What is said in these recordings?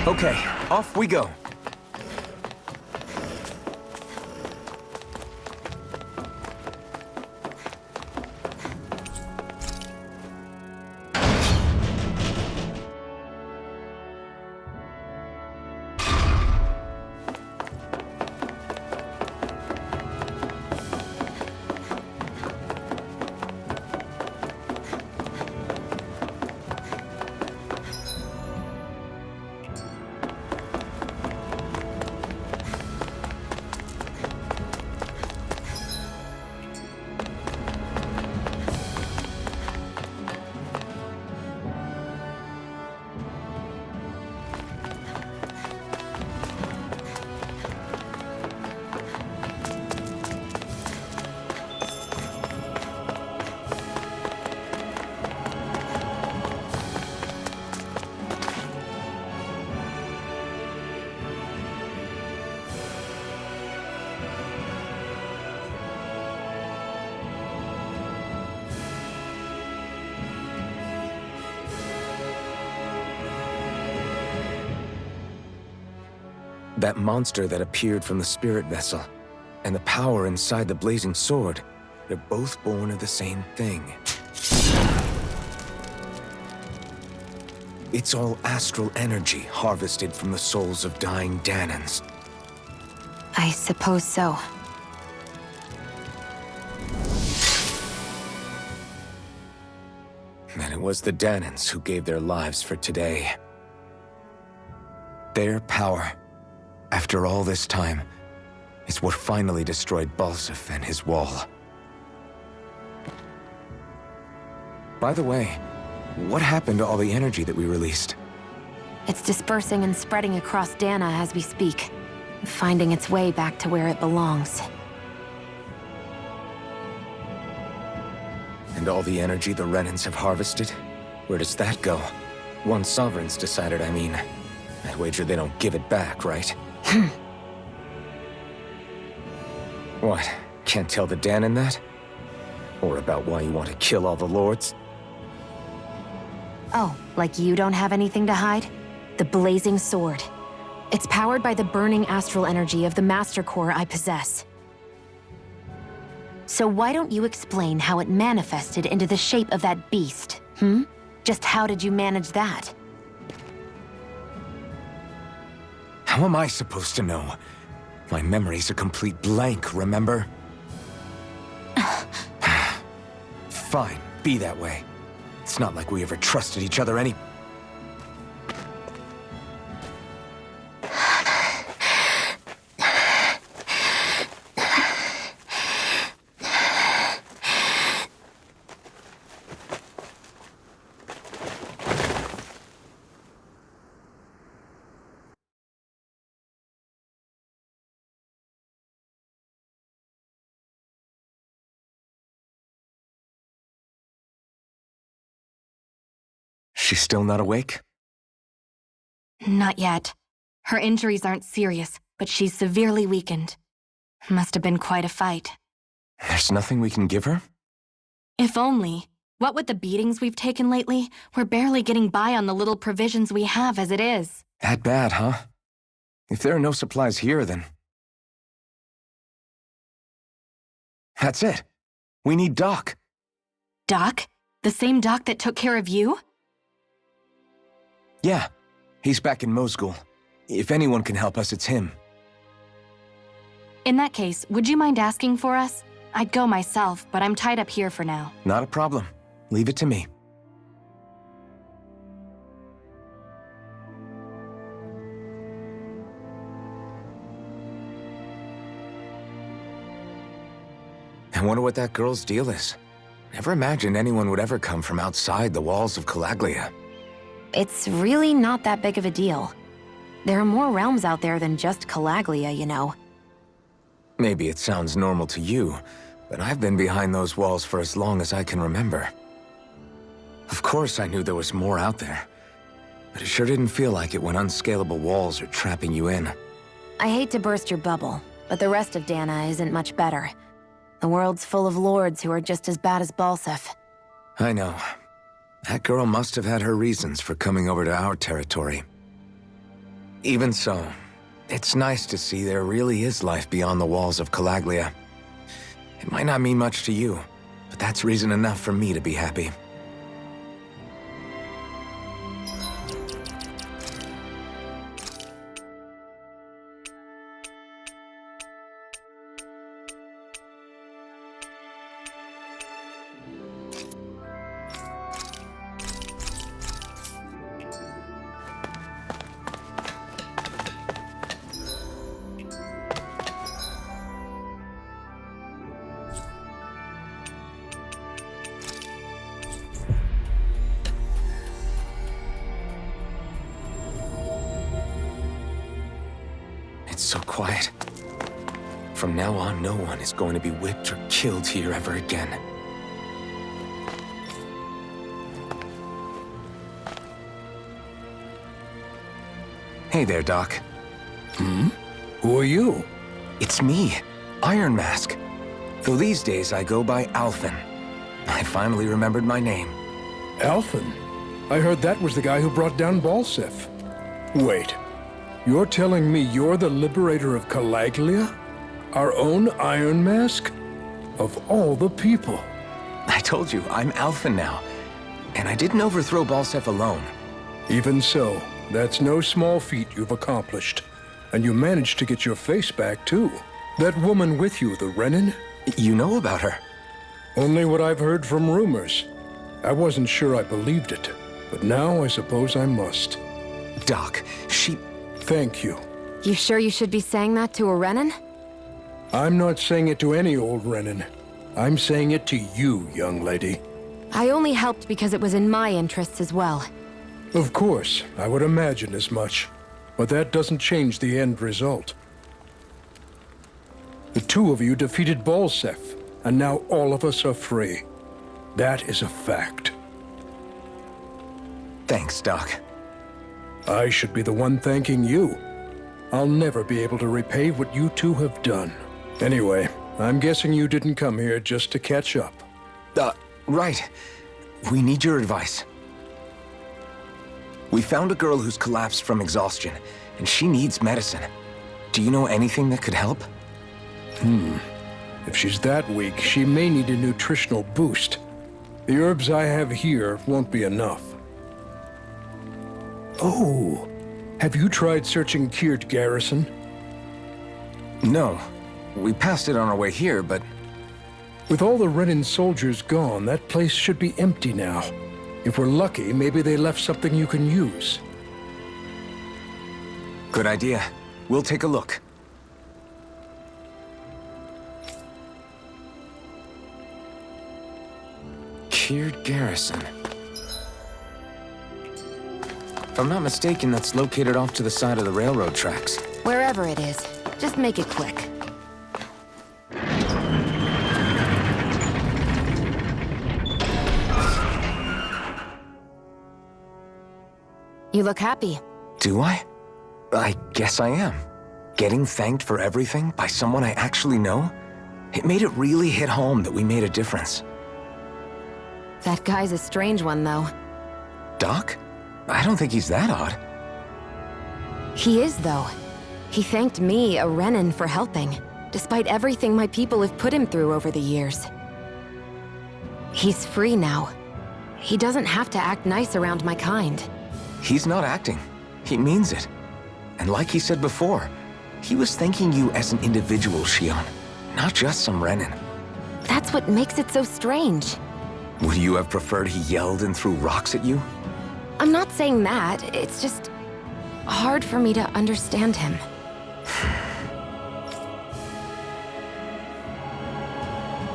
Okay, off we go. That monster that appeared from the spirit vessel, and the power inside the blazing sword, they're both born of the same thing. It's all astral energy harvested from the souls of dying Dahnans. I suppose so. And it was the Dahnans who gave their lives for today. Their power, after all this time, is what finally destroyed Balseph and his wall. By the way, what happened to all the energy that we released? It's dispersing and spreading across Dahna as we speak, finding its way back to where it belongs. And all the energy the Renans have harvested? Where does that go? Once Sovereign's decided, I mean. I wager they don't give it back, right? What? Can't tell the Dahnan that? Or about why you want to kill all the lords? Oh, like you don't have anything to hide? The Blazing Sword. It's powered by the burning astral energy of the Master Core I possess. So why don't you explain how it manifested into the shape of that beast, hmm? Just how did you manage that? How am I supposed to know? My memory's a complete blank, remember? Fine, be that way. It's not like we ever trusted each other any... She's still not awake? Not yet. Her injuries aren't serious, but she's severely weakened. Must have been quite a fight. There's nothing we can give her? If only. What with the beatings we've taken lately, we're barely getting by on the little provisions we have as it is. That bad, huh? If there are no supplies here, then... That's it. We need Doc. Doc? The same Doc that took care of you? Yeah, he's back in Mosgul. If anyone can help us, it's him. In that case, would you mind asking for us? I'd go myself, but I'm tied up here for now. Not a problem. Leave it to me. I wonder what that girl's deal is. Never imagined anyone would ever come from outside the walls of Calaglia. It's really not that big of a deal. There are more realms out there than just Calaglia, you know. Maybe it sounds normal to you, but I've been behind those walls for as long as I can remember. Of course I knew there was more out there, but it sure didn't feel like it when unscalable walls are trapping you in. I hate to burst your bubble, but the rest of Dahna isn't much better. The world's full of lords who are just as bad as Balseph. I know. That girl must have had her reasons for coming over to our territory. Even so, it's nice to see there really is life beyond the walls of Calaglia. It might not mean much to you, but that's reason enough for me to be happy. It's so quiet. From now on, no one is going to be whipped or killed here ever again. Hey there, Doc. Who are you? It's me, Iron Mask. Though these days I go by Alphen. I finally remembered my name. Alphen? I heard that was the guy who brought down Balseph. Wait, you're telling me you're the liberator of Calaglia? Our own Iron Mask? Of all the people. I told you, I'm Alphen now. And I didn't overthrow Balseph alone. Even so, that's no small feat you've accomplished. And you managed to get your face back, too. That woman with you, the Renin? You know about her? Only what I've heard from rumors. I wasn't sure I believed it, but now I suppose I must. Doc, she... Thank you. You sure you should be saying that to a Renin? I'm not saying it to any old Renin. I'm saying it to you, young lady. I only helped because it was in my interests as well. Of course, I would imagine as much. But that doesn't change the end result. The two of you defeated Balseph, and now all of us are free. That is a fact. Thanks, Doc. I should be the one thanking you. I'll never be able to repay what you two have done. Anyway, I'm guessing you didn't come here just to catch up. Right. We need your advice. We found a girl who's collapsed from exhaustion, and she needs medicine. Do you know anything that could help? If she's that weak, she may need a nutritional boost. The herbs I have here won't be enough. Oh, have you tried searching Kirt Garrison? No. We passed it on our way here, but... With all the Renin soldiers gone, that place should be empty now. If we're lucky, maybe they left something you can use. Good idea. We'll take a look. Kirt Garrison. If I'm not mistaken, that's located off to the side of the railroad tracks. Wherever it is, just make it quick. You look happy. Do I? I guess I am. Getting thanked for everything by someone I actually know? It made it really hit home that we made a difference. That guy's a strange one, though. Doc? I don't think he's that odd. He is, though. He thanked me, a Renin, for helping, despite everything my people have put him through over the years. He's free now. He doesn't have to act nice around my kind. He's not acting. He means it. And like he said before, he was thanking you as an individual, Shionne, not just some Renin. That's what makes it so strange. Would you have preferred he yelled and threw rocks at you? I'm not saying that. It's just hard for me to understand him.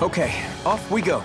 Okay, off we go.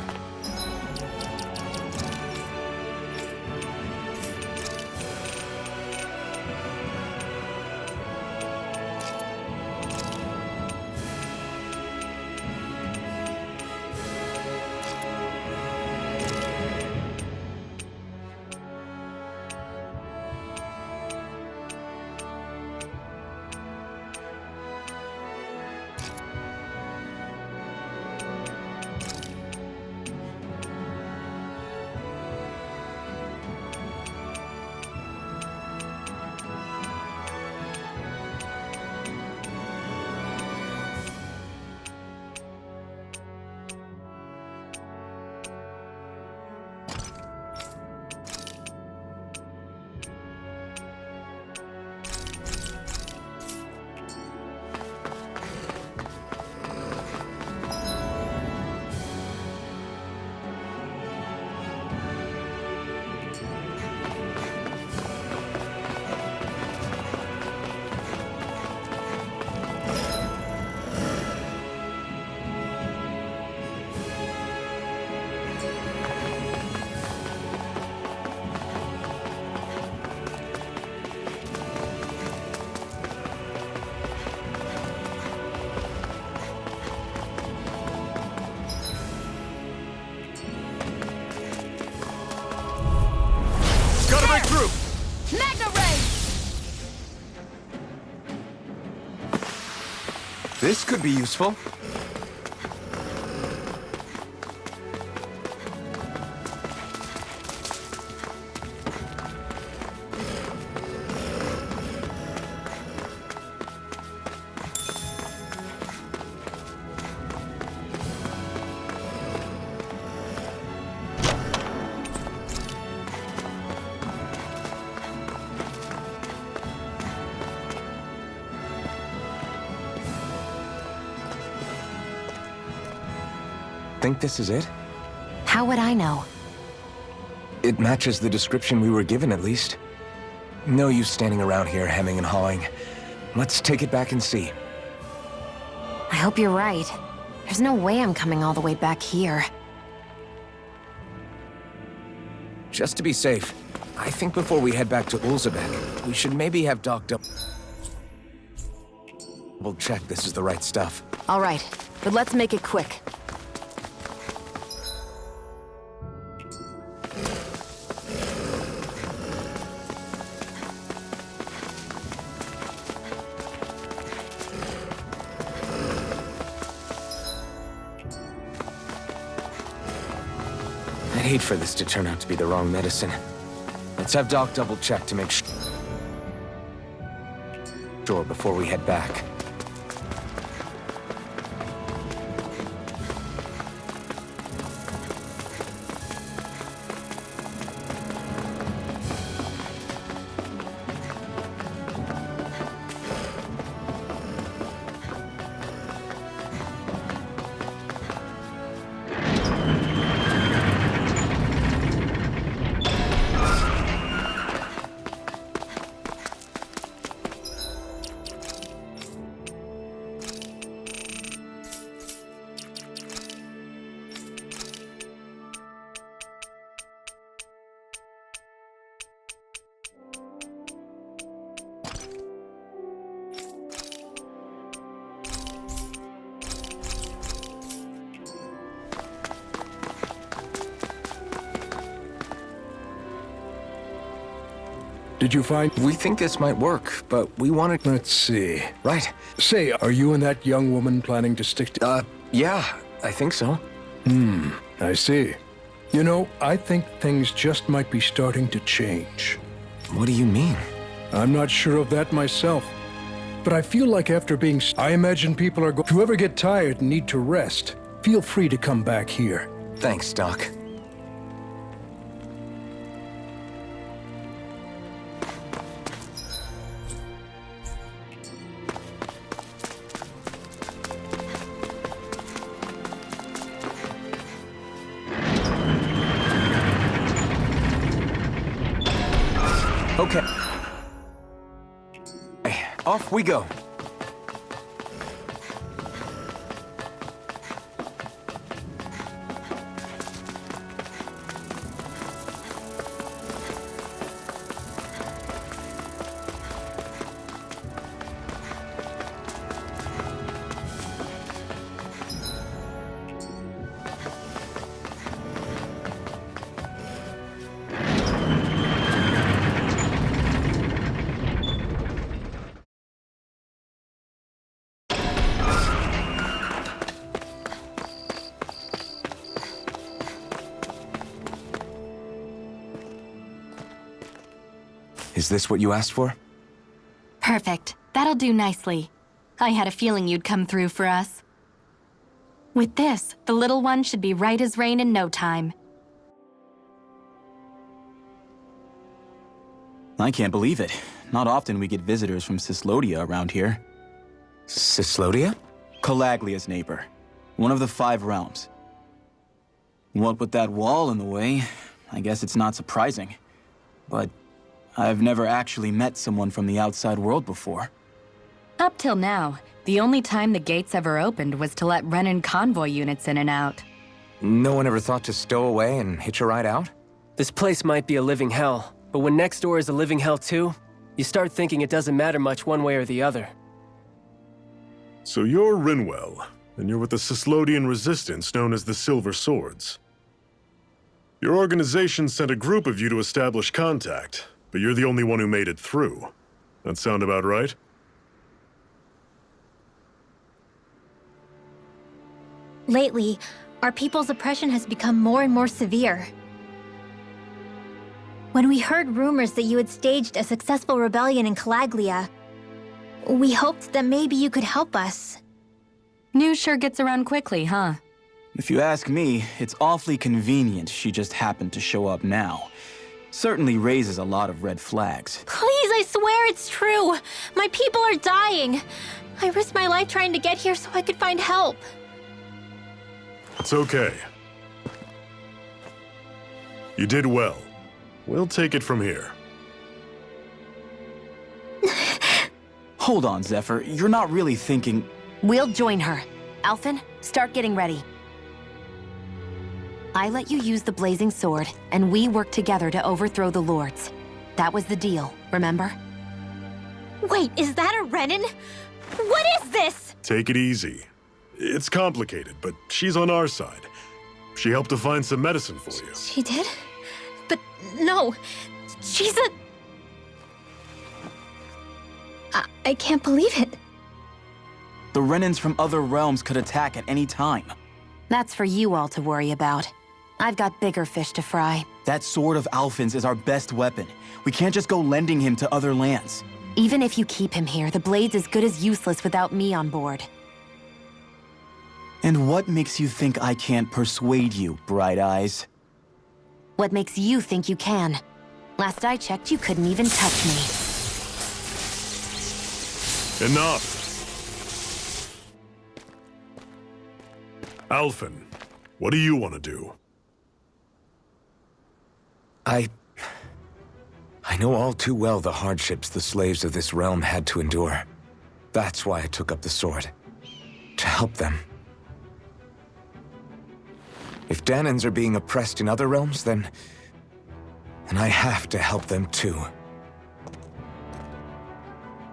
This could be useful. Think this is it? How would I know? It matches the description we were given, at least. No use standing around here hemming and hawing. Let's take it back and see. I hope you're right. There's no way I'm coming all the way back here. Just to be safe, I think before we head back to Ulzebek, we should maybe have Doc double check this is the right stuff. All right, but let's make it quick. I'd hate for this to turn out to be the wrong medicine. Let's have Doc double check to make sure before we head back. Did you find... We think this might work, but we wanted... Let's see. Right. Say, are you and that young woman planning to stick to... Yeah, I think so. I see. You know, I think things just might be starting to change. What do you mean? I'm not sure of that myself. But I feel like after being... I imagine people are going... If you ever get tired and need to rest, feel free to come back here. Thanks, Doc. Okay. Hey, off we go. Is this what you asked for? Perfect. That'll do nicely. I had a feeling you'd come through for us. With this, the little one should be right as rain in no time. I can't believe it. Not often we get visitors from Cyslodia around here. Cyslodia? Calaglia's neighbor. One of the 5 realms. What with that wall in the way, I guess it's not surprising. But I've never actually met someone from the outside world before. Up till now, the only time the gates ever opened was to let Renan convoy units in and out. No one ever thought to stow away and hitch a ride out? This place might be a living hell, but when next door is a living hell too, you start thinking it doesn't matter much one way or the other. So you're Rinwell, and you're with the Cyslodian resistance known as the Silver Swords. Your organization sent a group of you to establish contact, but you're the only one who made it through. That sound about right? Lately, our people's oppression has become more and more severe. When we heard rumors that you had staged a successful rebellion in Calaglia, we hoped that maybe you could help us. News sure gets around quickly, huh? If you ask me, it's awfully convenient she just happened to show up now. Certainly raises a lot of red flags. Please, I swear it's true! My people are dying! I risked my life trying to get here so I could find help. It's okay. You did well. We'll take it from here. Hold on, Zephyr. You're not really thinking... We'll join her. Alphen, start getting ready. I let you use the blazing sword, and we worked together to overthrow the lords. That was the deal, remember? Wait, is that a Renan? What is this? Take it easy. It's complicated, but she's on our side. She helped to find some medicine for you. She did? But no, she's a... I can't believe it. The Renans from other realms could attack at any time. That's for you all to worry about. I've got bigger fish to fry. That sword of Alphen's is our best weapon. We can't just go lending him to other lands. Even if you keep him here, the blade's as good as useless without me on board. And what makes you think I can't persuade you, Bright Eyes? What makes you think you can? Last I checked, you couldn't even touch me. Enough! Alphen, what do you want to do? I know all too well the hardships the slaves of this realm had to endure. That's why I took up the sword. To help them. If Dahnans are being oppressed in other realms, then I have to help them too.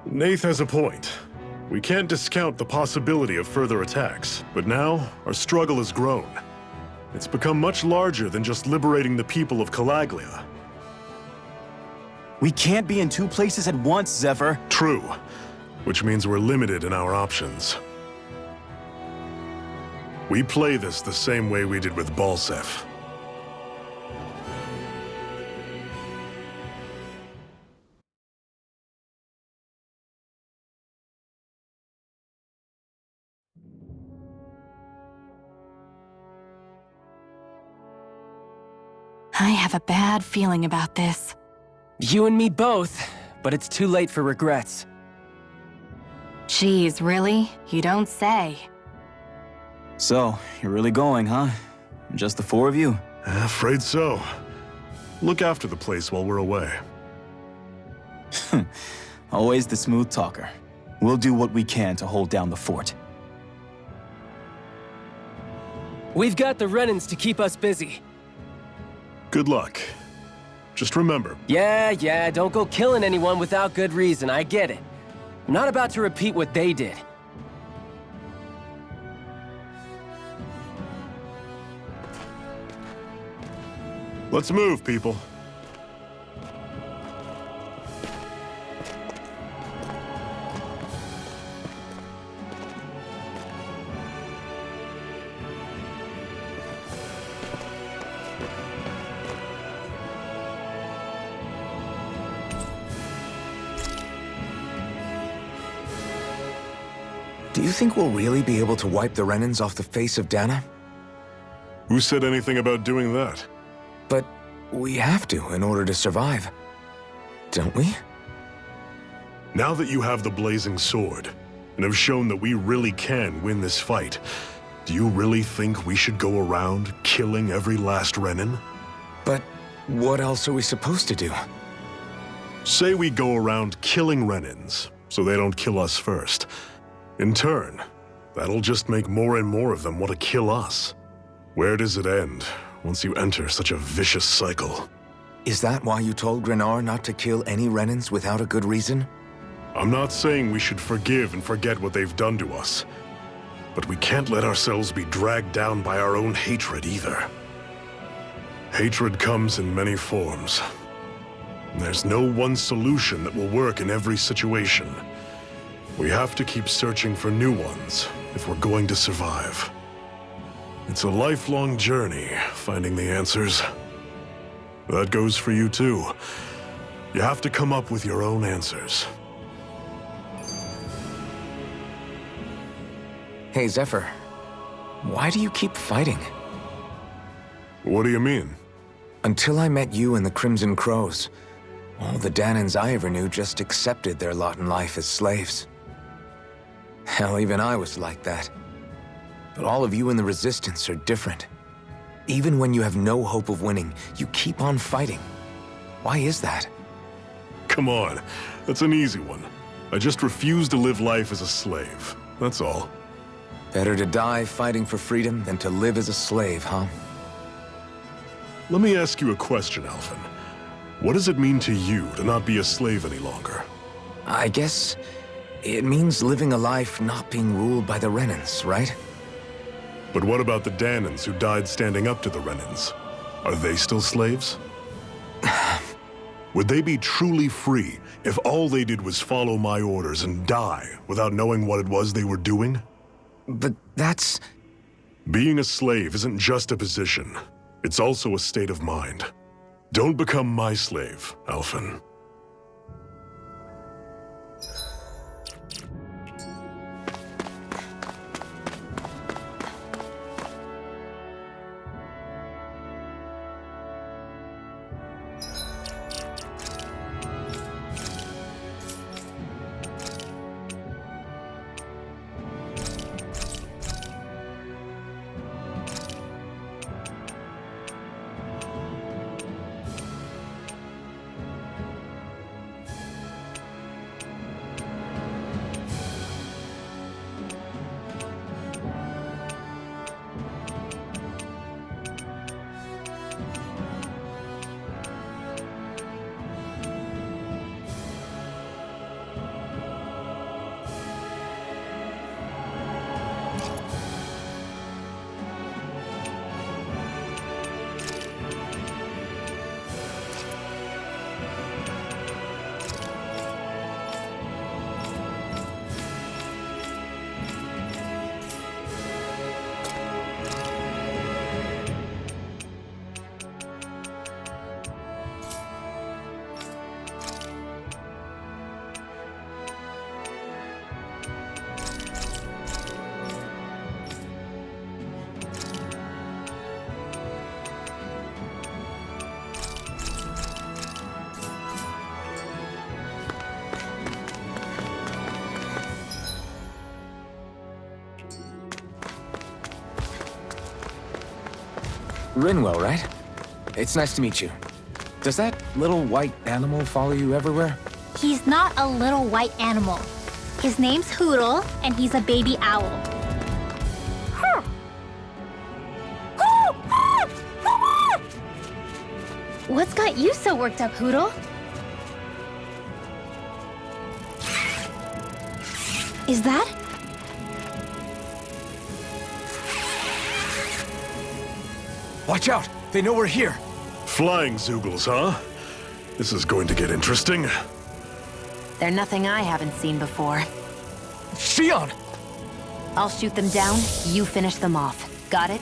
Nath has a point. We can't discount the possibility of further attacks, but now our struggle has grown. It's become much larger than just liberating the people of Calaglia. We can't be in two places at once, Zephyr. True, which means we're limited in our options. We play this the same way we did with Balseph. I have a bad feeling about this. You and me both, but it's too late for regrets. Geez, really? You don't say. So, you're really going, huh? Just the four of you? Afraid so. Look after the place while we're away. Always the smooth talker. We'll do what we can to hold down the fort. We've got the Renans to keep us busy. Good luck. Just remember, Yeah, don't go killing anyone without good reason, I get it. I'm not about to repeat what they did. let's move, people. Do you think we'll really be able to wipe the Renans off the face of Dahna? Who said anything about doing that? But we have to in order to survive. Don't we? Now that you have the blazing sword, and have shown that we really can win this fight, do you really think we should go around killing every last Renan? But what else are we supposed to do? Say we go around killing Renans, so they don't kill us first. In turn, that'll just make more and more of them want to kill us. Where does it end once you enter such a vicious cycle? Is that why you told Grenar not to kill any Renans without a good reason? I'm not saying we should forgive and forget what they've done to us, but we can't let ourselves be dragged down by our own hatred either. Hatred comes in many forms. There's no one solution that will work in every situation. We have to keep searching for new ones if we're going to survive. It's a lifelong journey, finding the answers. That goes for you too. You have to come up with your own answers. Hey, Zephyr. Why do you keep fighting? What do you mean? Until I met you and the Crimson Crows, all the Danans I ever knew just accepted their lot in life as slaves. Hell, even I was like that. But all of you in the Resistance are different. Even when you have no hope of winning, you keep on fighting. Why is that? Come on, that's an easy one. I just refuse to live life as a slave, that's all. Better to die fighting for freedom than to live as a slave, huh? Let me ask you a question, Alphen. What does it mean to you to not be a slave any longer? I guess it means living a life not being ruled by the Renans, right? But what about the Danans who died standing up to the Renans? Are they still slaves? Would they be truly free if all they did was follow my orders and die without knowing what it was they were doing? But that's... Being a slave isn't just a position. It's also a state of mind. Don't become my slave, Alphen. Rinwell, right? It's nice to meet you. Does that little white animal follow you everywhere? He's not a little white animal. His name's Hootle, and he's a baby owl. What's got you so worked up, Hootle? Is that? Watch out! They know we're here! Flying Zeugles, huh? This is going to get interesting. They're nothing I haven't seen before. Shionne! I'll shoot them down, you finish them off. Got it?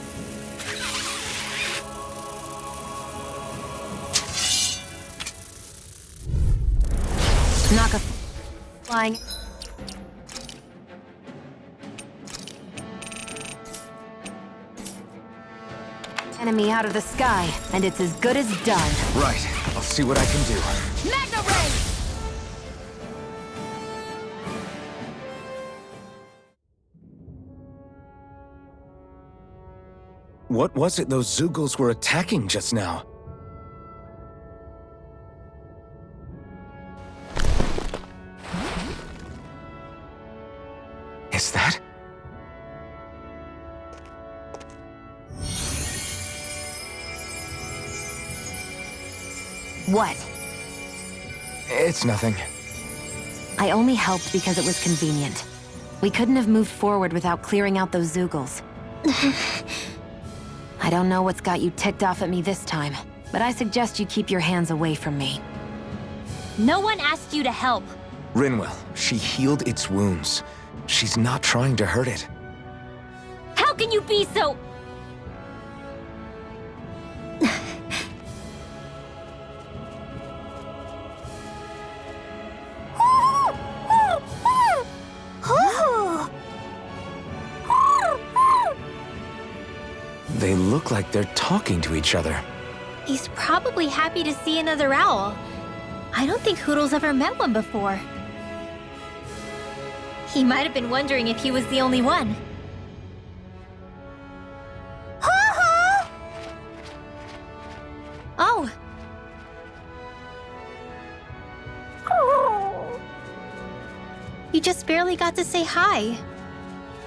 Knock a flying... enemy out of the sky, and it's as good as done. Right. I'll see what I can do. Magna Ray! What was it those Zeugles were attacking just now? Is that? What? It's nothing. I only helped because it was convenient. We couldn't have moved forward without clearing out those Zeugles. I don't know what's got you ticked off at me this time, but I suggest you keep your hands away from me. No one asked you to help. Rinwell, she healed its wounds. She's not trying to hurt it. How can you be so... look like they're talking to each other. He's probably happy to see another owl. I don't think Hoodle's ever met one before. He might have been wondering if he was the only one. Oh. You just barely got to say hi.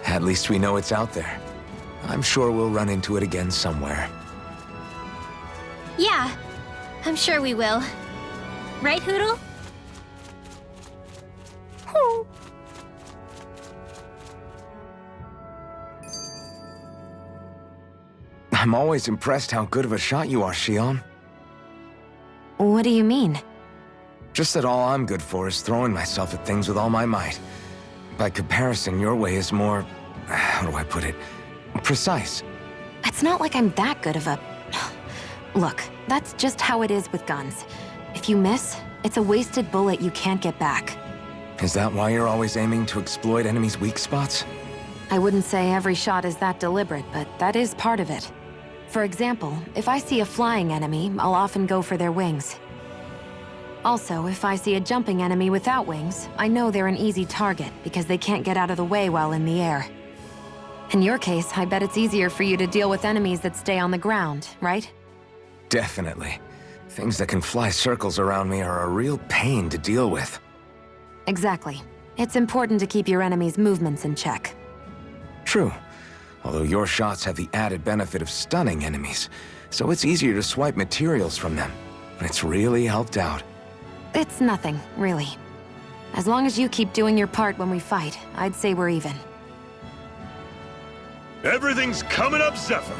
At least we know it's out there. I'm sure we'll run into it again somewhere. Yeah, I'm sure we will. Right, Hoodle? I'm always impressed how good of a shot you are, Xion. What do you mean? Just that all I'm good for is throwing myself at things with all my might. By comparison, your way is more... how do I put it? Precise. It's not like I'm that good of a... Look, that's just how it is with guns. If you miss, it's a wasted bullet you can't get back. Is that why you're always aiming to exploit enemies' weak spots? I wouldn't say every shot is that deliberate, but that is part of it. For example, if I see a flying enemy, I'll often go for their wings. Also, if I see a jumping enemy without wings, I know they're an easy target because they can't get out of the way while in the air. In your case, I bet it's easier for you to deal with enemies that stay on the ground, right? Definitely. Things that can fly circles around me are a real pain to deal with. Exactly. It's important to keep your enemy's movements in check. True. Although your shots have the added benefit of stunning enemies, so it's easier to swipe materials from them. It's really helped out. It's nothing, really. As long as you keep doing your part when we fight, I'd say we're even. Everything's coming up, Zephyr!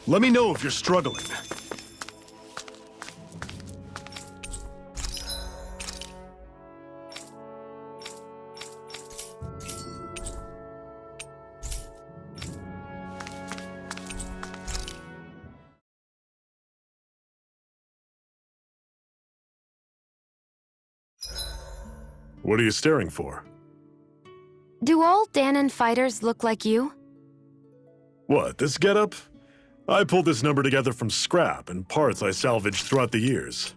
Let me know if you're struggling. What are you staring for? Do all Dahnan fighters look like you? What, this getup? I pulled this number together from scrap and parts I salvaged throughout the years.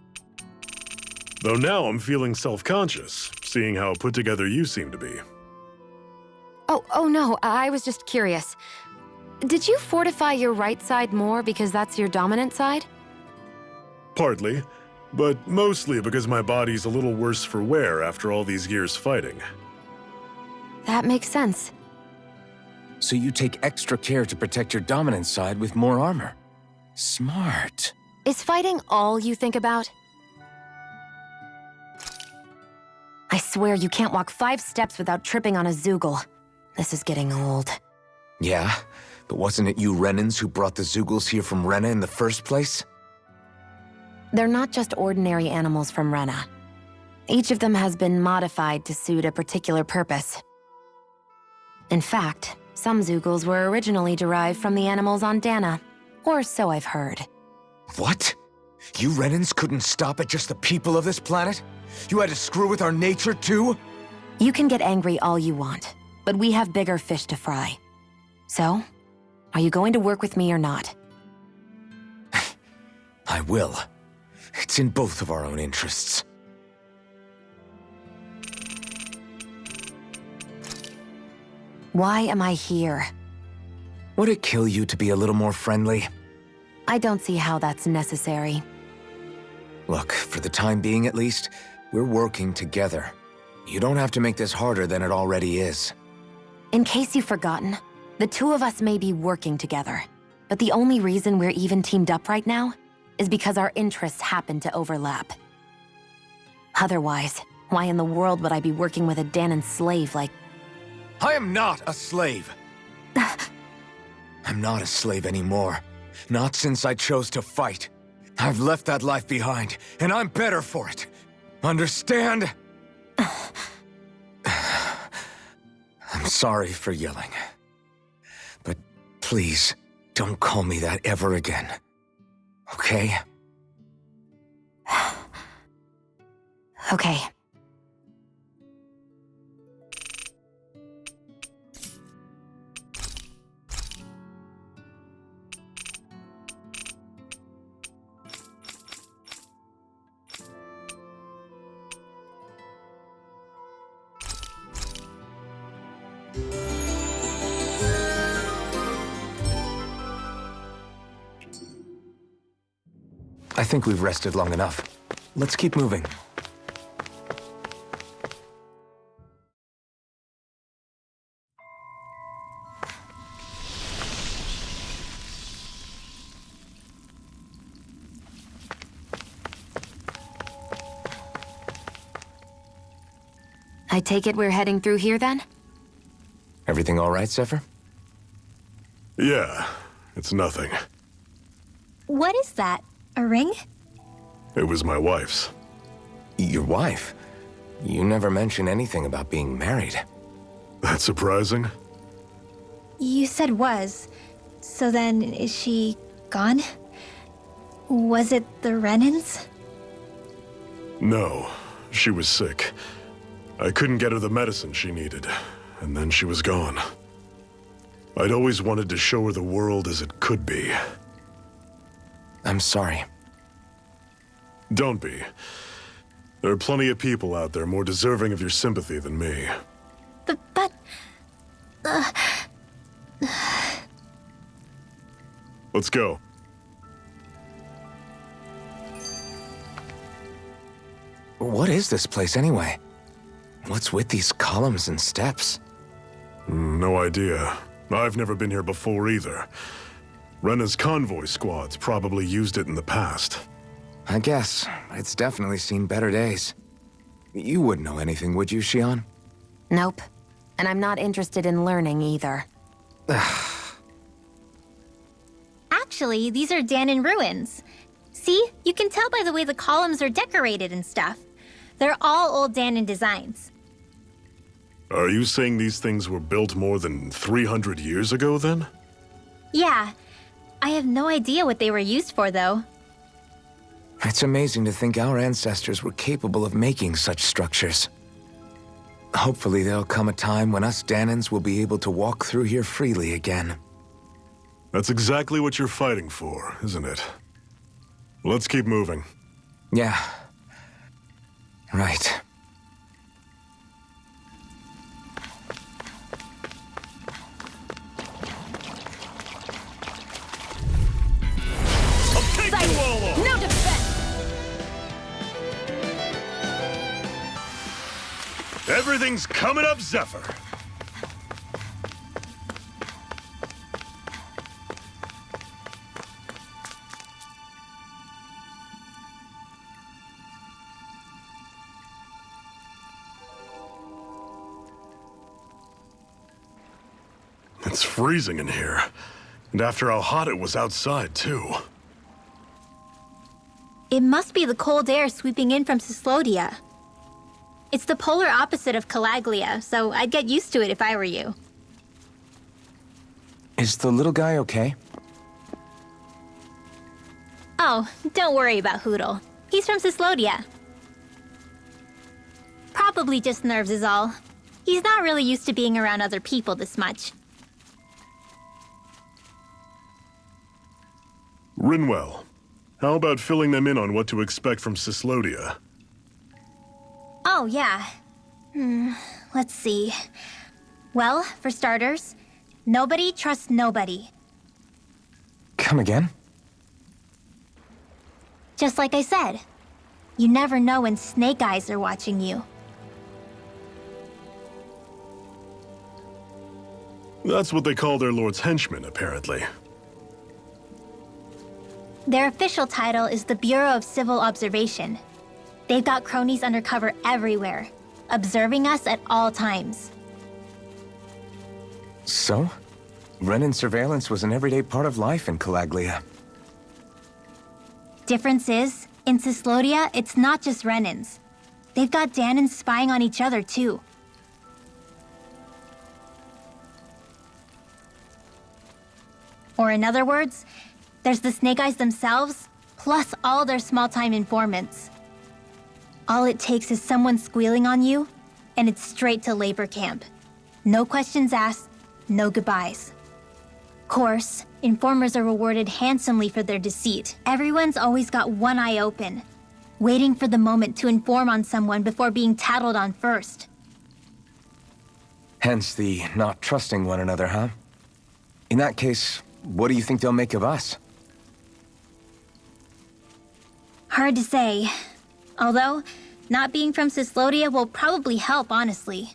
Though now I'm feeling self-conscious, seeing how put together you seem to be. Oh no, I was just curious. Did you fortify your right side more because that's your dominant side? Partly, but mostly because my body's a little worse for wear after all these years fighting. That makes sense. So you take extra care to protect your dominant side with more armor. Smart. Is fighting all you think about? I swear you can't walk 5 steps without tripping on a Zoogle. This is getting old. Yeah, but wasn't it you Renans who brought the Zoogles here from Rena in the first place? They're not just ordinary animals from Rena. Each of them has been modified to suit a particular purpose. In fact, some Zoogles were originally derived from the animals on Dana, or so I've heard. What? You Renans couldn't stop at just the people of this planet? You had to screw with our nature too? You can get angry all you want, but we have bigger fish to fry. So, are you going to work with me or not? I will. It's in both of our own interests. Why am I here? Would it kill you to be a little more friendly? I don't see how that's necessary. Look, for the time being at least, we're working together. You don't have to make this harder than it already is. In case you've forgotten, the two of us may be working together, but the only reason we're even teamed up right now is because our interests happen to overlap. Otherwise, why in the world would I be working with a Dahnan slave like... I am not a slave! I'm not a slave anymore. Not since I chose to fight. I've left that life behind, and I'm better for it. Understand? I'm sorry for yelling. But please, don't call me that ever again. Okay? Okay. I think we've rested long enough. Let's keep moving. I take it we're heading through here then? Everything all right, Zephyr? Yeah, it's nothing. What is that? A ring? It was my wife's. Your wife? You never mentioned anything about being married. That's surprising? You said was. So then, is she gone? Was it the Renans? No, she was sick. I couldn't get her the medicine she needed, and then she was gone. I'd always wanted to show her the world as it could be. I'm sorry. Don't be. There are plenty of people out there more deserving of your sympathy than me. But... Let's go. What is this place anyway? What's with these columns and steps? No idea. I've never been here before either. Rena's convoy squads probably used it in the past. I guess. It's definitely seen better days. You wouldn't know anything, would you, Xion? Nope. And I'm not interested in learning either. Actually, these are Dahnan ruins. See? You can tell by the way the columns are decorated and stuff. They're all old Dahnan designs. Are you saying these things were built more than 300 years ago, then? Yeah. I have no idea what they were used for, though. It's amazing to think our ancestors were capable of making such structures. Hopefully there'll come a time when us Dahnans will be able to walk through here freely again. That's exactly what you're fighting for, isn't it? Let's keep moving. Yeah. Right. No defense! Everything's coming up, Zephyr. It's freezing in here. And after how hot it was outside, too. It must be the cold air sweeping in from Cyslodia. It's the polar opposite of Calaglia, so I'd get used to it if I were you. Is the little guy okay? Oh, don't worry about Hootle. He's from Cyslodia. Probably just nerves is all. He's not really used to being around other people this much. Rinwell, how about filling them in on what to expect from Cyslodia? Oh, yeah. Let's see. Well, for starters, nobody trusts nobody. Come again? Just like I said. You never know when Snake Eyes are watching you. That's what they call their lord's henchmen, apparently. Their official title is the Bureau of Civil Observation. They've got cronies undercover everywhere, observing us at all times. So? Renan surveillance was an everyday part of life in Calaglia. Difference is, in Cyslodia, it's not just Renans. They've got Danans spying on each other, too. Or in other words, there's the Snake Eyes themselves, plus all their small-time informants. All it takes is someone squealing on you, and it's straight to labor camp. No questions asked, no goodbyes. Course, informers are rewarded handsomely for their deceit. Everyone's always got one eye open, waiting for the moment to inform on someone before being tattled on first. Hence the not trusting one another, huh? In that case, what do you think they'll make of us? Hard to say. Although, not being from Cyslodia will probably help, honestly.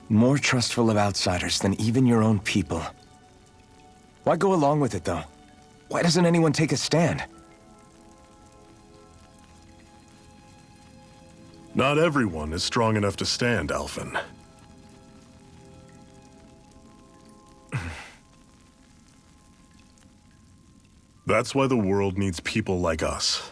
More trustful of outsiders than even your own people. Why go along with it, though? Why doesn't anyone take a stand? Not everyone is strong enough to stand, Alphen. That's why the world needs people like us.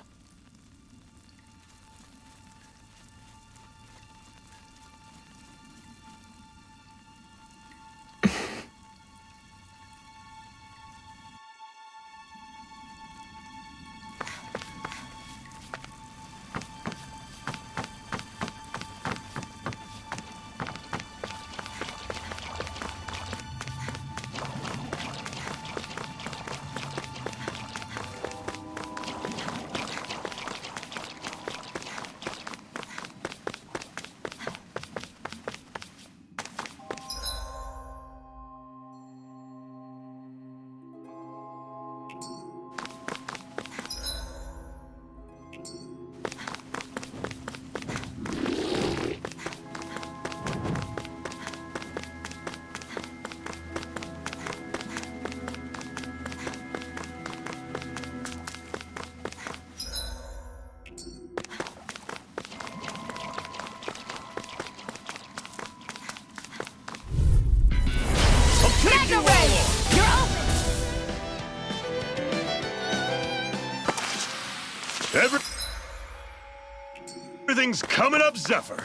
Everything's coming up, Zephyr.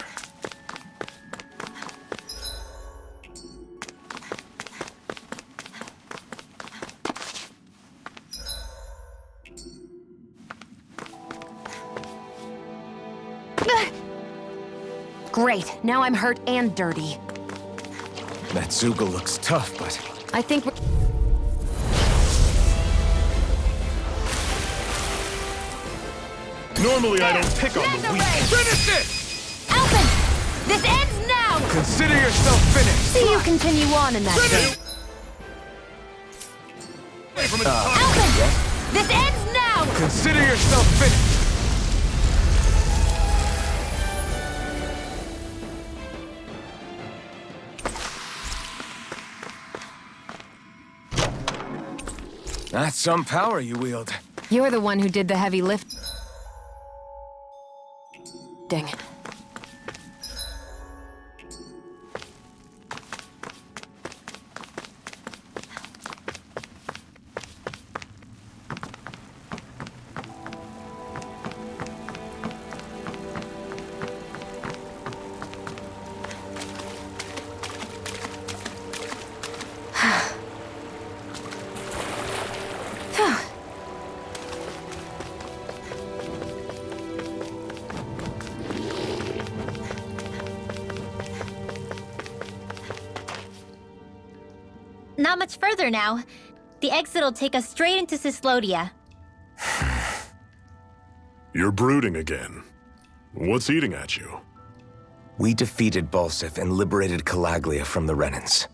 Great, now I'm hurt and dirty. That Zoogle looks tough, but... I think we're... Normally I don't pick on the weak. Finish it! Alphen! This ends now! Consider yourself finished! See you continue on in that vein. Alphen! This ends now! Consider yourself finished! That's some power you wield. You're the one who did the heavy lift. Dang. Not much further now. The exit'll take us straight into Cyslodia. You're brooding again. What's eating at you? We defeated Balsif and liberated Calaglia from the Renans.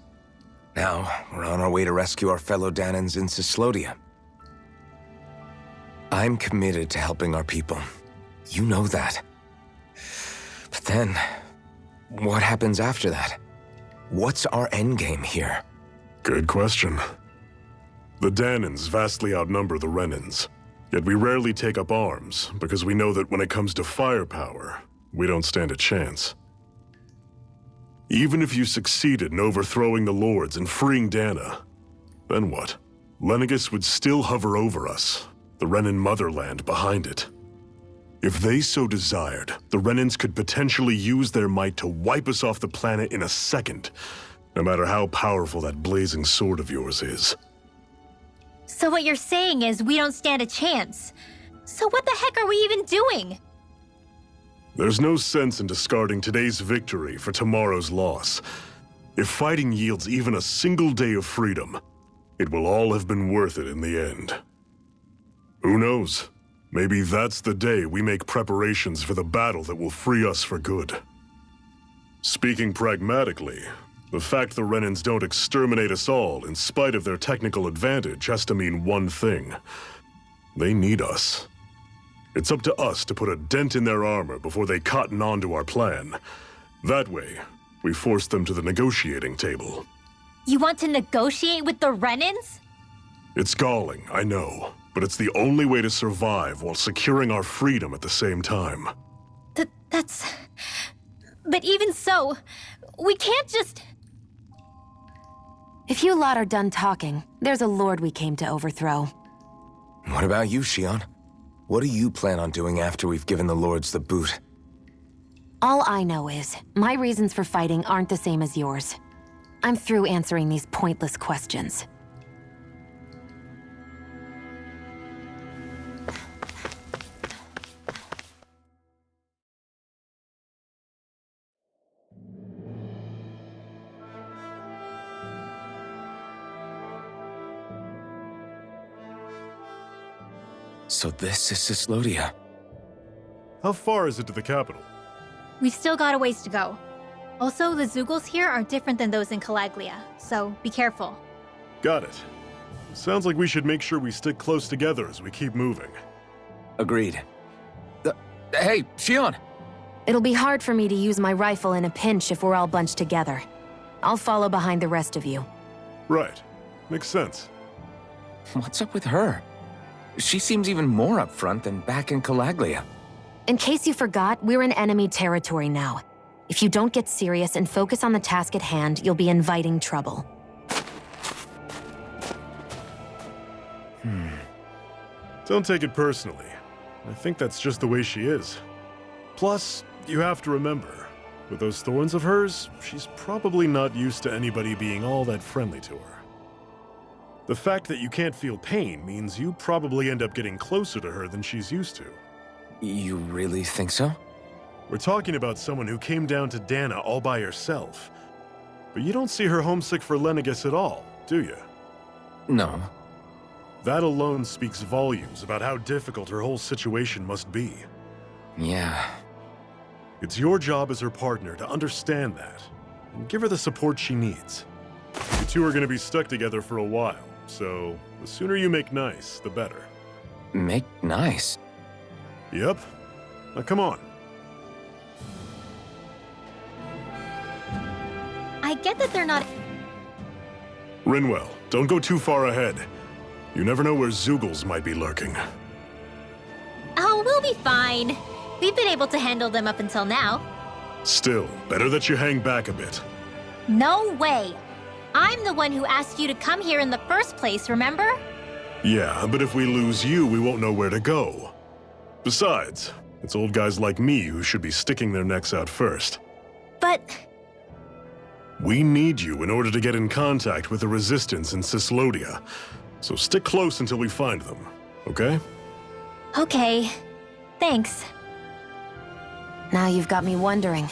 Now, we're on our way to rescue our fellow Danans in Cyslodia. I'm committed to helping our people. You know that. But then, what happens after that? What's our endgame here? Good question. The Danans vastly outnumber the Renans, yet we rarely take up arms because we know that when it comes to firepower, we don't stand a chance. Even if you succeeded in overthrowing the Lords and freeing Dana, then what? Lenegis would still hover over us, the Renan motherland behind it. If they so desired, the Renans could potentially use their might to wipe us off the planet in a second, no matter how powerful that blazing sword of yours is. So what you're saying is we don't stand a chance. So what the heck are we even doing? There's no sense in discarding today's victory for tomorrow's loss. If fighting yields even a single day of freedom, it will all have been worth it in the end. Who knows? Maybe that's the day we make preparations for the battle that will free us for good. Speaking pragmatically, the fact the Renans don't exterminate us all in spite of their technical advantage has to mean one thing. They need us. It's up to us to put a dent in their armor before they cotton on to our plan. That way, we force them to the negotiating table. You want to negotiate with the Renans? It's galling, I know, but it's the only way to survive while securing our freedom at the same time. That's... But even so, we can't just... If you lot are done talking, there's a lord we came to overthrow. What about you, Shion? What do you plan on doing after we've given the lords the boot? All I know is, my reasons for fighting aren't the same as yours. I'm through answering these pointless questions. So this is Cyslodia. How far is it to the capital? We've still got a ways to go. Also, the Zeugles here are different than those in Calaglia, so be careful. Got it. Sounds like we should make sure we stick close together as we keep moving. Agreed. Hey, Shion! It'll be hard for me to use my rifle in a pinch if we're all bunched together. I'll follow behind the rest of you. Right. Makes sense. What's up with her? She seems even more upfront than back in Calaglia. In case you forgot, we're in enemy territory now. If you don't get serious and focus on the task at hand, you'll be inviting trouble. Don't take it personally. I think that's just the way she is. Plus, you have to remember, with those thorns of hers, she's probably not used to anybody being all that friendly to her. The fact that you can't feel pain means you probably end up getting closer to her than she's used to. You really think so? We're talking about someone who came down to Dana all by herself. But you don't see her homesick for Lenegis at all, do you? No. That alone speaks volumes about how difficult her whole situation must be. Yeah. It's your job as her partner to understand that, and give her the support she needs. You two are going to be stuck together for a while, so the sooner you make nice, the better. Make nice? Yep. Now come on. I get that they're not... Rinwell, don't go too far ahead. You never know where Zeugles might be lurking. Oh, we'll be fine. We've been able to handle them up until now. Still, better that you hang back a bit. No way. I'm the one who asked you to come here in the first place, remember? Yeah, but if we lose you, we won't know where to go. Besides, it's old guys like me who should be sticking their necks out first. But... We need you in order to get in contact with the Resistance in Cyslodia. So stick close until we find them, okay? Okay. Thanks. Now you've got me wondering,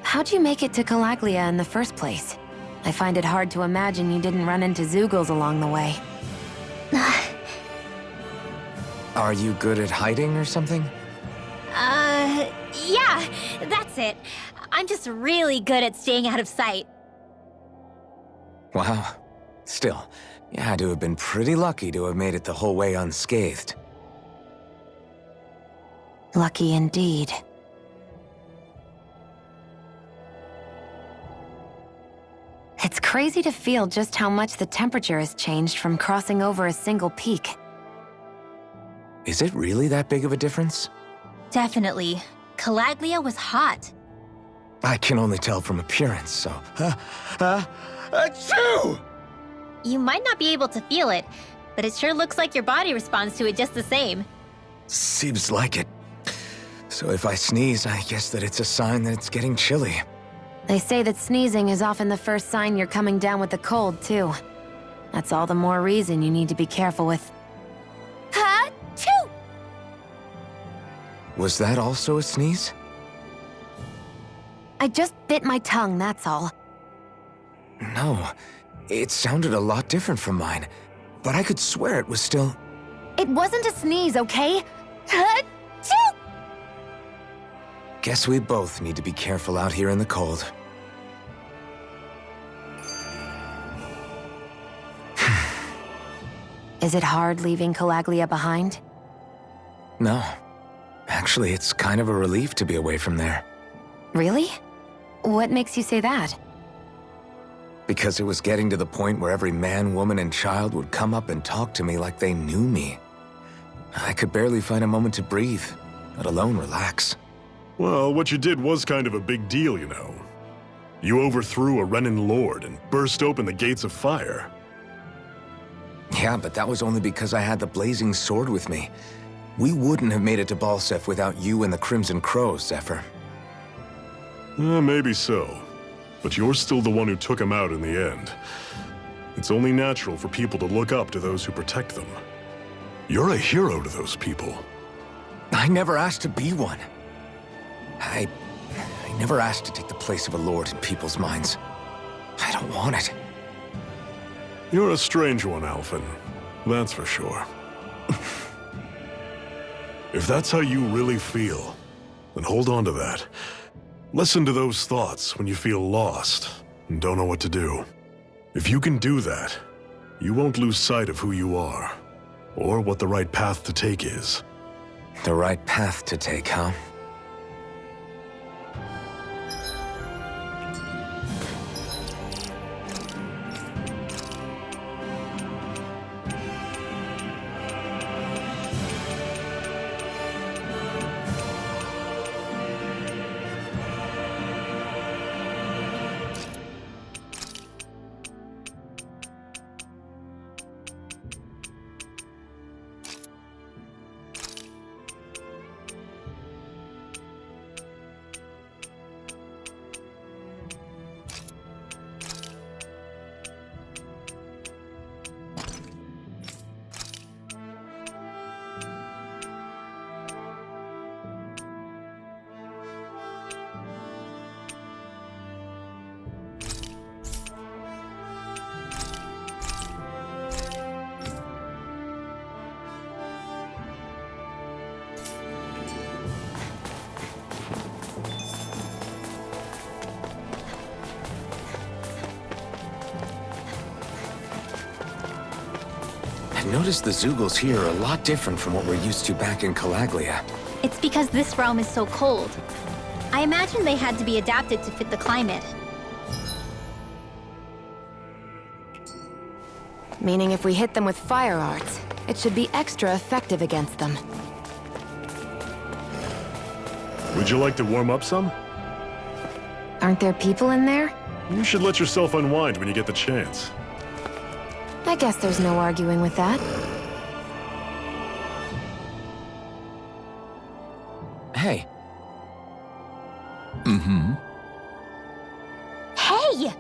how'd you make it to Calaglia in the first place? I find it hard to imagine you didn't run into Zeugles along the way. Are you good at hiding or something? Yeah, that's it. I'm just really good at staying out of sight. Wow. Still, you had to have been pretty lucky to have made it the whole way unscathed. Lucky indeed. It's crazy to feel just how much the temperature has changed from crossing over a single peak. Is it really that big of a difference? Definitely. Calaglia was hot. I can only tell from appearance, so... Achoo! You might not be able to feel it, but it sure looks like your body responds to it just the same. Seems like it. So if I sneeze, I guess that it's a sign that it's getting chilly. They say that sneezing is often the first sign you're coming down with the cold, too. That's all the more reason you need to be careful with. Ha-choo! Was that also a sneeze? I just bit my tongue, that's all. No, it sounded a lot different from mine, but I could swear it was still... It wasn't a sneeze, okay? Ha-choo! Guess we both need to be careful out here in the cold. Is it hard leaving Calaglia behind? No. Actually, it's kind of a relief to be away from there. Really? What makes you say that? Because it was getting to the point where every man, woman, and child would come up and talk to me like they knew me. I could barely find a moment to breathe, let alone relax. Well, what you did was kind of a big deal, you know. You overthrew a Renan lord and burst open the gates of fire. Yeah, but that was only because I had the blazing sword with me. We wouldn't have made it to Balseph without you and the Crimson Crows, Zephyr. Maybe so. But you're still the one who took him out in the end. It's only natural for people to look up to those who protect them. You're a hero to those people. I never asked to be one. I never asked to take the place of a lord in people's minds. I don't want it. You're a strange one, Alphen. That's for sure. If that's how you really feel, then hold on to that. Listen to those thoughts when you feel lost and don't know what to do. If you can do that, you won't lose sight of who you are, or what the right path to take is. The right path to take, huh? I noticed the Zeugles here are a lot different from what we're used to back in Calaglia. It's because this realm is so cold. I imagine they had to be adapted to fit the climate. Meaning if we hit them with fire arts, it should be extra effective against them. Would you like to warm up some? Aren't there people in there? You should let yourself unwind when you get the chance. I guess there's no arguing with that. Hey. Hey!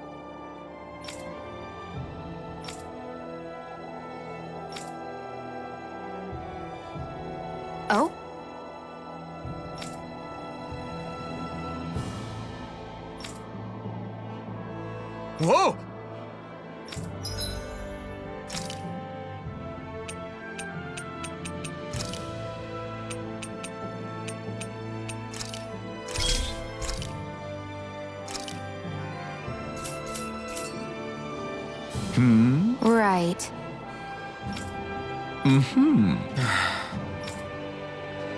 Oh? Whoa! Right.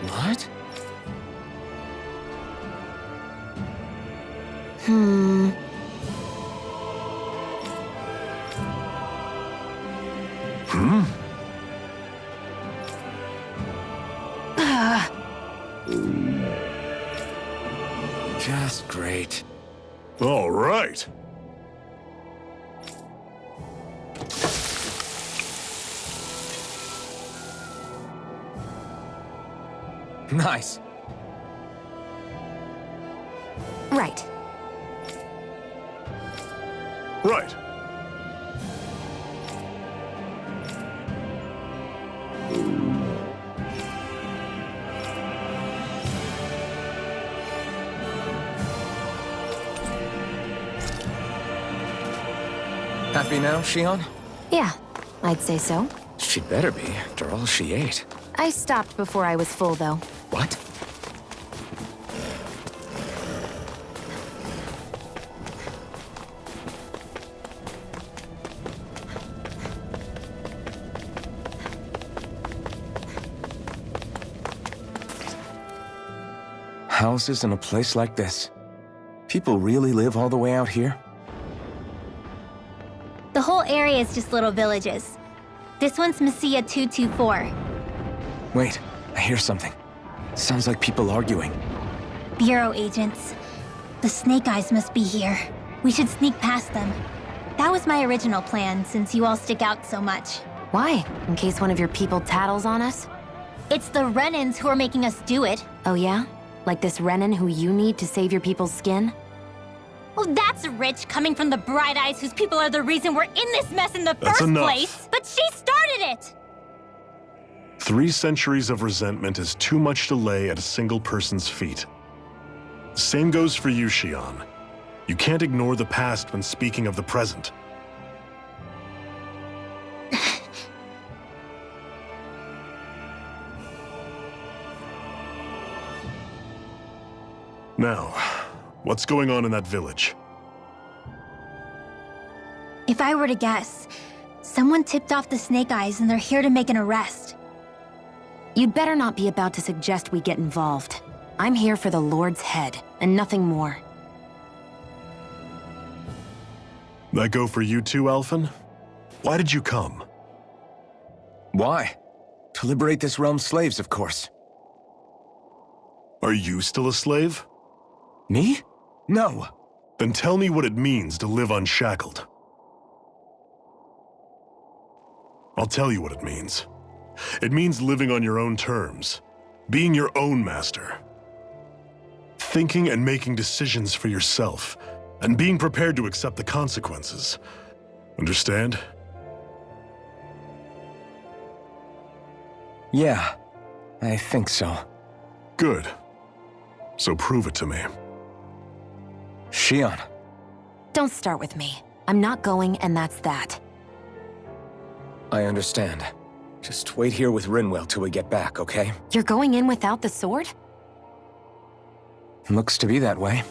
What? Just great. All right. Nice. Right. Right. Happy now, Shion? Yeah, I'd say so. She'd better be, after all she ate. I stopped before I was full, though. What? Houses in a place like this? People really live all the way out here? The whole area is just little villages. This one's Messia 224. Wait, I hear something. Sounds like people arguing. Bureau agents. The Snake Eyes must be here. We should sneak past them. That was my original plan, since you all stick out so much. Why? In case one of your people tattles on us? It's the Renans who are making us do it. Oh yeah? Like this Renan who you need to save your people's skin? Oh, that's rich coming from the Bright Eyes whose people are the reason we're in this mess in the That's first enough. place. But she started it! 3 centuries of resentment is too much to lay at a single person's feet. The same goes for you, Shion. You can't ignore the past when speaking of the present. Now, what's going on in that village? If I were to guess, someone tipped off the Snake Eyes and they're here to make an arrest. You'd better not be about to suggest we get involved. I'm here for the Lord's head, and nothing more. That go for you too, Alphen? Why did you come? Why? To liberate this realm's slaves, of course. Are you still a slave? Me? No. Then tell me what it means to live unshackled. I'll tell you what it means. It means living on your own terms, being your own master, thinking and making decisions for yourself, and being prepared to accept the consequences. Understand? Yeah, I think so. Good. So prove it to me. Shion. Don't start with me. I'm not going, and that's that. I understand. Just wait here with Rinwell till we get back, okay? You're going in without the sword? Looks to be that way.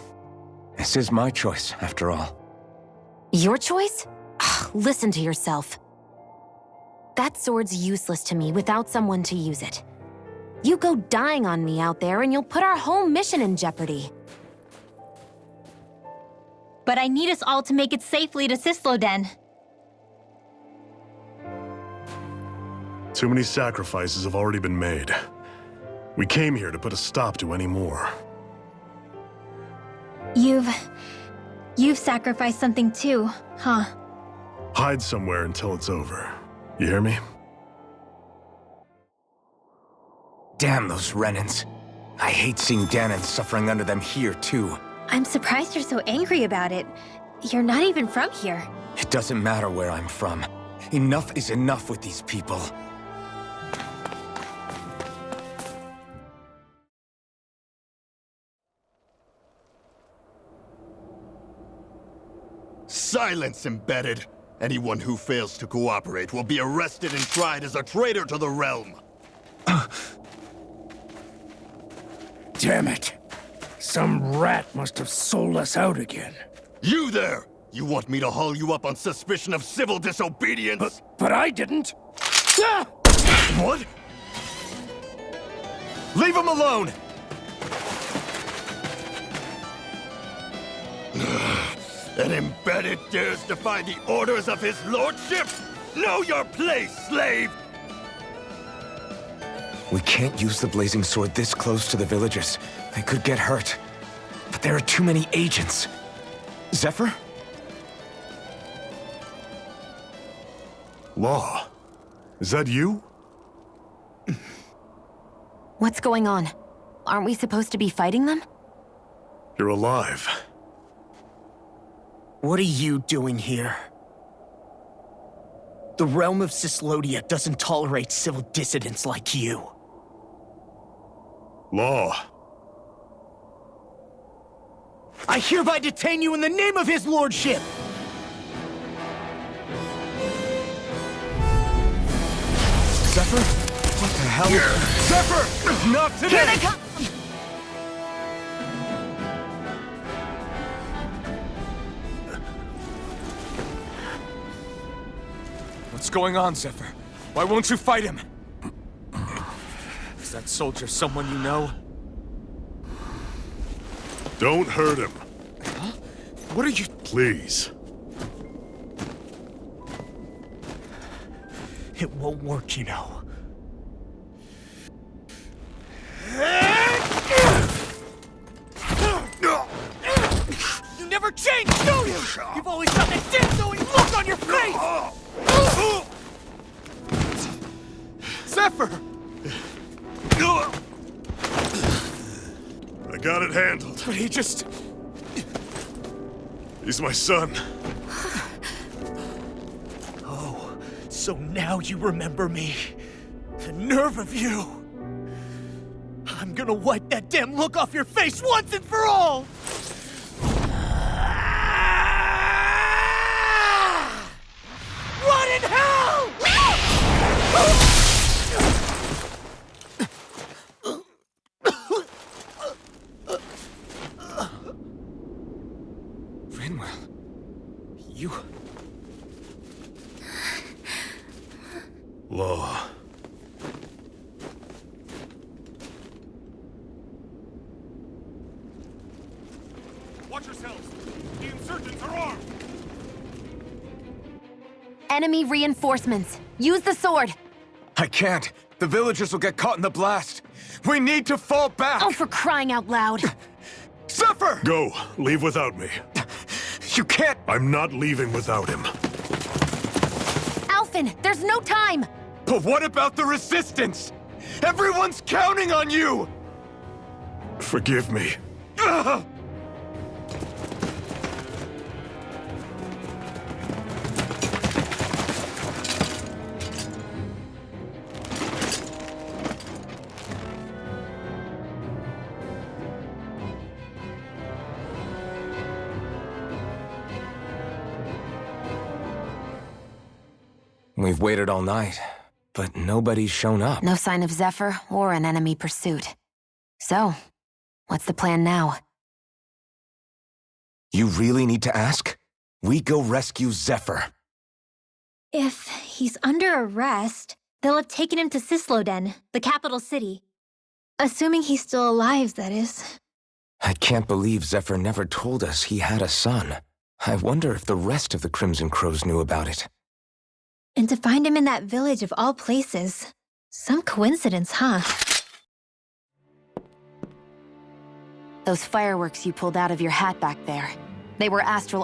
This is my choice, after all. Your choice? Listen to yourself. That sword's useless to me without someone to use it. You go dying on me out there and you'll put our whole mission in jeopardy. But I need us all to make it safely to Sisloden. Too many sacrifices have already been made. We came here to put a stop to any more. You've sacrificed something too, huh? Hide somewhere until it's over. You hear me? Damn those Renans. I hate seeing Danon suffering under them here, too. I'm surprised you're so angry about it. You're not even from here. It doesn't matter where I'm from. Enough is enough with these people. Silence, Embedded! Anyone who fails to cooperate will be arrested and tried as a traitor to the realm. Damn it. Some rat must have sold us out again. You there! You want me to haul you up on suspicion of civil disobedience? But I didn't. Ah! What? Leave him alone! An Embedded dares defy the orders of his lordship? Know your place, slave! We can't use the blazing sword this close to the villagers. They could get hurt. But there are too many agents. Zephyr? Law. Is that you? What's going on? Aren't we supposed to be fighting them? You're alive. What are you doing here? The realm of Cyslodia doesn't tolerate civil dissidents like you. Law. I hereby detain you in the name of his lordship! Zephyr? What the hell? Zephyr! Not today! Here they come! What's going on, Zephyr? Why won't you fight him? Is that soldier someone you know? Don't hurt him. Huh? What are you... Please. It won't work, you know. You never change, do you? You've always got that dim-doing look on your face! Zephyr! I got it handled. But he just... He's my son. Oh, so now you remember me. The nerve of you! I'm gonna wipe that damn look off your face once and for all! Rot in hell! Rinwell... You... Law. Watch yourselves! The insurgents are armed! Enemy reinforcements. Use the sword. I can't. The villagers will get caught in the blast. We need to fall back! Oh, for crying out loud. Zephyr! Go. Leave without me. You can't... I'm not leaving without him. Alphen, there's no time. But what about the resistance? Everyone's counting on you! Forgive me. Ugh! We've waited all night, but nobody's shown up. No sign of Zephyr or an enemy pursuit. So, what's the plan now? You really need to ask? We go rescue Zephyr. If he's under arrest, they'll have taken him to Cysloden, the capital city. Assuming he's still alive, that is. I can't believe Zephyr never told us he had a son. I wonder if the rest of the Crimson Crows knew about it. And to find him in that village of all places. Some coincidence, huh? Those fireworks you pulled out of your hat back there. They were astral